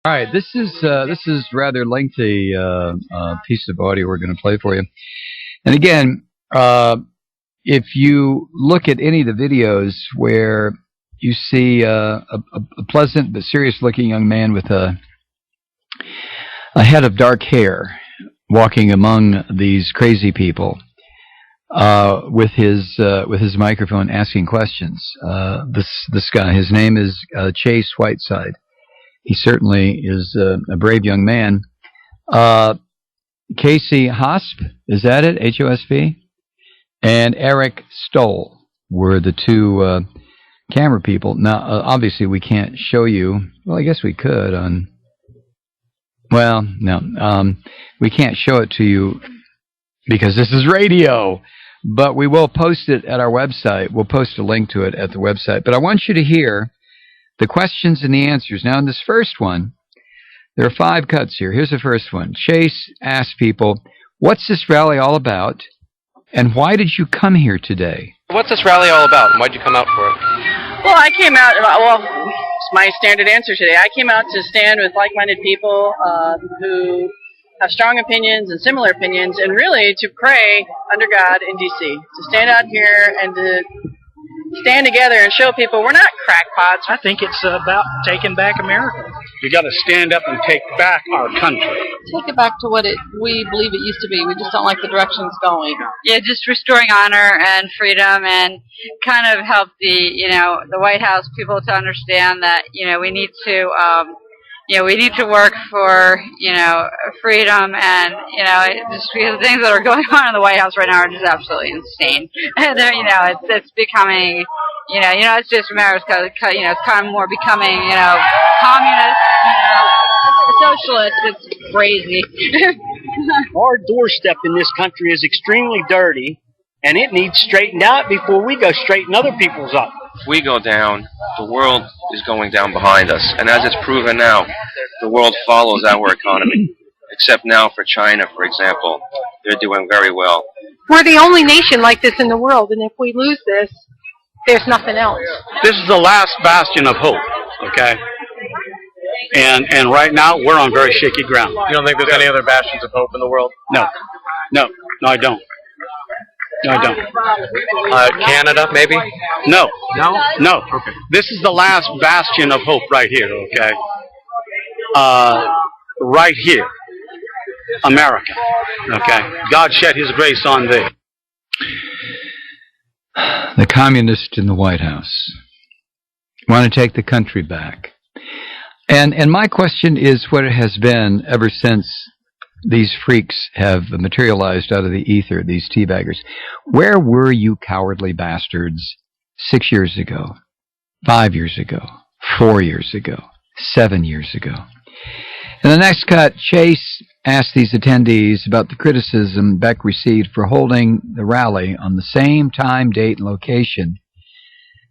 All right, this is rather lengthy piece of audio we're going to play for you. And again, if you look at any of the videos where you see a pleasant but serious-looking young man with a head of dark hair walking among these crazy people with his microphone asking questions, this guy, his name is Chase Whiteside. He certainly is a brave young man. Casey Hosp, is that it? H-O-S-P? And Eric Stoll were the two camera people. Now, obviously, we can't show you. Well, I guess we could on... Well, no. We can't show it to you because this is radio. But we will post it at our website. We'll post a link to it at the website. But I want you to hear the questions and the answers. Now, in this first one, there are 5 cuts here. Here's the first one. Chase asked people, what's this rally all about, and why did you come here today? What's this rally all about, and why did you come out for it? Well, I came out, it's my standard answer today. I came out to stand with like-minded people who have strong opinions and similar opinions, and really to pray under God in D.C., to stand out here and to stand together and show people we're not crackpots. I think it's about taking back America. We got to stand up and take back our country. Take it back to what we believe it used to be. We just don't like the direction it's going. Yeah, just restoring honor and freedom, and kind of help the White House people to understand that we need to we need to work for freedom, and just because the things that are going on in the White House right now are just absolutely insane. And it's becoming it's just America's it's kind of more becoming communist, socialist. It's crazy. Our doorstep in this country is extremely dirty, and it needs straightened out before we go straighten other people's up. If we go down, the world is going down behind us. And as it's proven now, the world follows our economy. Except now for China, for example. They're doing very well. We're the only nation like this in the world, and if we lose this, there's nothing else. This is the last bastion of hope, okay? And right now, we're on very shaky ground. You don't think there's any other bastions of hope in the world? No, I don't. No, I don't. Canada, maybe? No. No? No. Okay. This is the last bastion of hope right here, okay? Right here. America. Okay? God shed his grace on thee. The communists in the White House want to take the country back. And my question is what it has been ever since these freaks have materialized out of the ether, these teabaggers. Where were you cowardly bastards 6 years ago, 5 years ago, 4 years ago, 7 years ago? In the next cut, Chase asked these attendees about the criticism Beck received for holding the rally on the same time, date, and location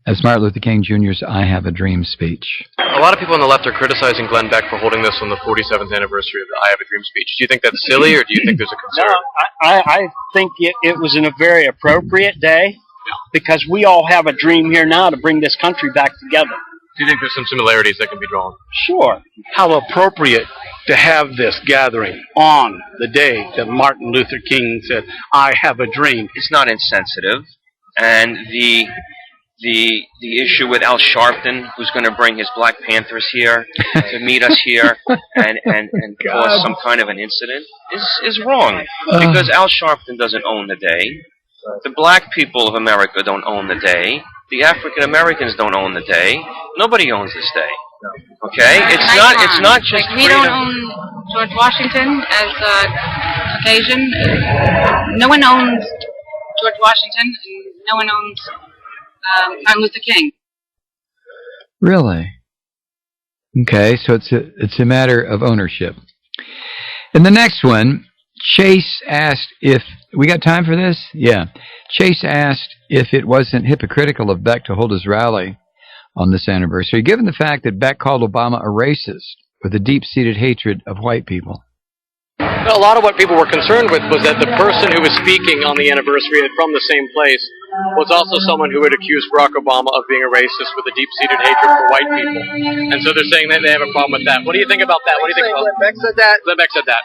as Martin Luther King Jr.'s I Have a Dream speech. A lot of people on the left are criticizing Glenn Beck for holding this on the 47th anniversary of the I Have a Dream speech. Do you think that's silly, or do you think there's a concern? No, I think it was in a very appropriate day, because we all have a dream here now to bring this country back together. Do you think there's some similarities that can be drawn? Sure. How appropriate to have this gathering on the day that Martin Luther King said, I have a dream. It's not insensitive, and the issue with Al Sharpton, who's going to bring his Black Panthers here to meet us here and cause some kind of an incident is wrong, because Al Sharpton doesn't own the day. The black people of America don't own the day. The African Americans don't own the day. Nobody owns this day. Okay? It's not just we don't own George Washington as Caucasian. No one owns George Washington. No one owns Martin Luther King. Really? Okay, so it's a matter of ownership. In the next one, Chase asked if... We got time for this? Yeah. Chase asked if it wasn't hypocritical of Beck to hold his rally on this anniversary, given the fact that Beck called Obama a racist with a deep-seated hatred of white people. A lot of what people were concerned with was that the person who was speaking on the anniversary from the same place was also someone who would accuse Barack Obama of being a racist with a deep-seated hatred for white people. And so they're saying that they have a problem with that. What do you think about that? What do you think about Glenn Beck said that? Glenn Beck said that.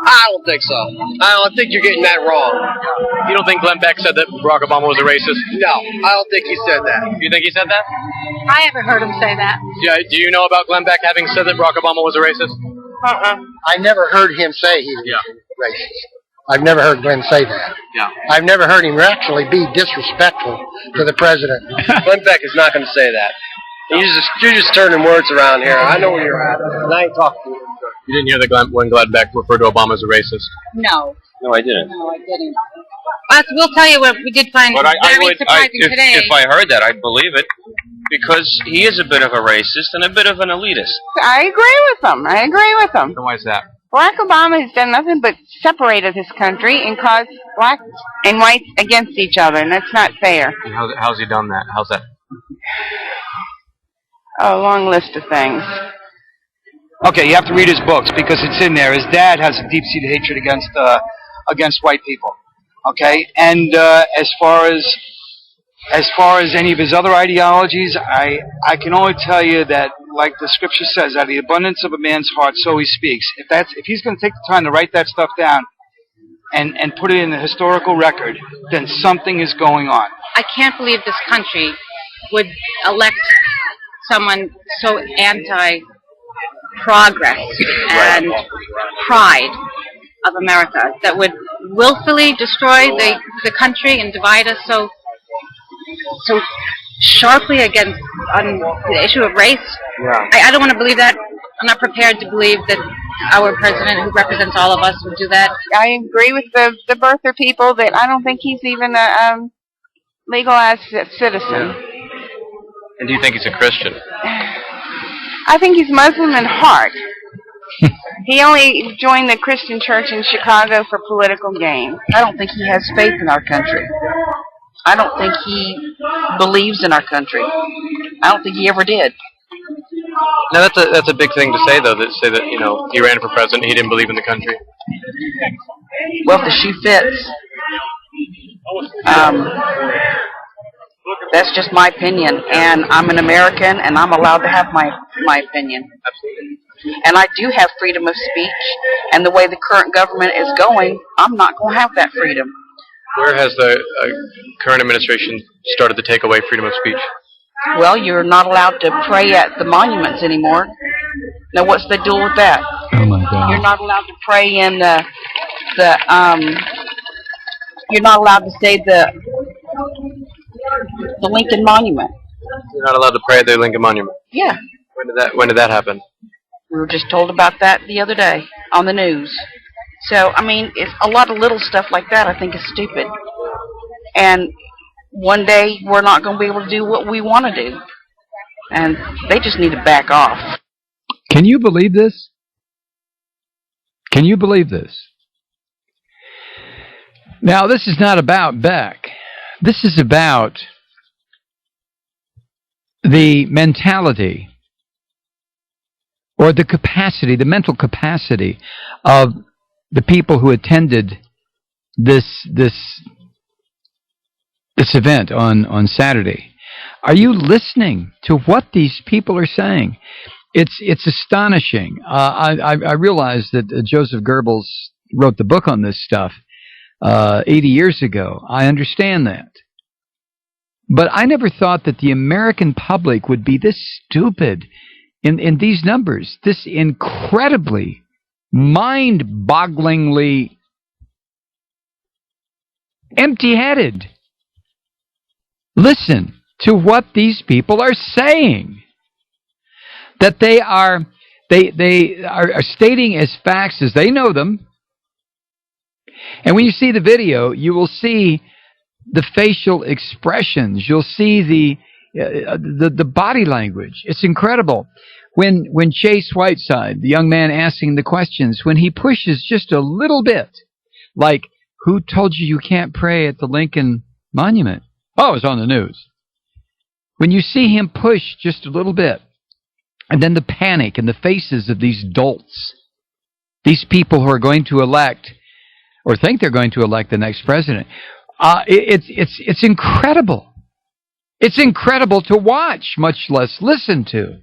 I don't think so. I think you're getting that wrong. You don't think Glenn Beck said that Barack Obama was a racist? No, I don't think he said that. Do you think he said that? I haven't heard him say that. Yeah. Do you know about Glenn Beck having said that Barack Obama was a racist? I never heard him say he was racist. I've never heard Glenn say that. Yeah. I've never heard him actually be disrespectful to the president. Glenn Beck is not going to say that. You're just turning words around here. I know where you're at, and I ain't talking to you. You didn't hear when Glenn Beck referred to Obama as a racist? No. No, I didn't. No, I didn't. But we'll tell you what we did find But very surprising today. if I heard that, I'd believe it. Because he is a bit of a racist and a bit of an elitist. I agree with him. And why is that? Barack Obama has done nothing but separated this country and caused blacks and whites against each other, and that's not fair. And how's he done that? How's that? A long list of things. Okay, you have to read his books because it's in there. His dad has a deep-seated hatred against white people. Okay, and as far as any of his other ideologies, I can only tell you that, like the scripture says, out of the abundance of a man's heart, so he speaks. If he's going to take the time to write that stuff down and put it in the historical record, then something is going on. I can't believe this country would elect someone so anti-progress and pride of America that would willfully destroy the country and divide us so sharply against on the issue of race. Yeah. I don't want to believe that. I'm not prepared to believe that our president, who represents all of us, would do that. I agree with the birther people that I don't think he's even a legalized citizen. And do you think he's a Christian? I think he's Muslim in heart. He only joined the Christian church in Chicago for political gain. I don't think he has faith in our country. I don't think he believes in our country. I don't think he ever did. Now that's a big thing to say, though. That say that he ran for president, he didn't believe in the country. Well, if the shoe fits, that's just my opinion, and I'm an American, and I'm allowed to have my opinion. Absolutely. And I do have freedom of speech, and the way the current government is going, I'm not going to have that freedom. Where has the current administration started to take away freedom of speech? Well, you're not allowed to pray at the monuments anymore. Now, what's the deal with that? Oh my God! You're not allowed to pray in you're not allowed to say the Lincoln Monument. You're not allowed to pray at the Lincoln Monument. Yeah. When did that happen? We were just told about that the other day on the news. So, I mean, it's a lot of little stuff like that I think is stupid. And one day we're not going to be able to do what we want to do. And they just need to back off. Can you believe this? Can you believe this? Now, this is not about Beck. This is about the mentality or the capacity, the mental capacity of the people who attended this event on Saturday. Are you listening to what these people are saying? It's astonishing. I realize that Joseph Goebbels wrote the book on this stuff 80 years ago. I understand that. But I never thought that the American public would be this stupid in these numbers, this incredibly, mind-bogglingly empty-headed. Listen to what these people are saying. That they are stating as facts as they know them. And when you see the video, you will see the facial expressions. You'll see the body language. It's incredible. When Chase Whiteside, the young man asking the questions, when he pushes just a little bit, like, who told you can't pray at the Lincoln Monument? Oh, it was on the news. When you see him push just a little bit, and then the panic in the faces of these dolts, these people who are going to elect, or think they're going to elect the next president, It's incredible. It's incredible to watch, much less listen to.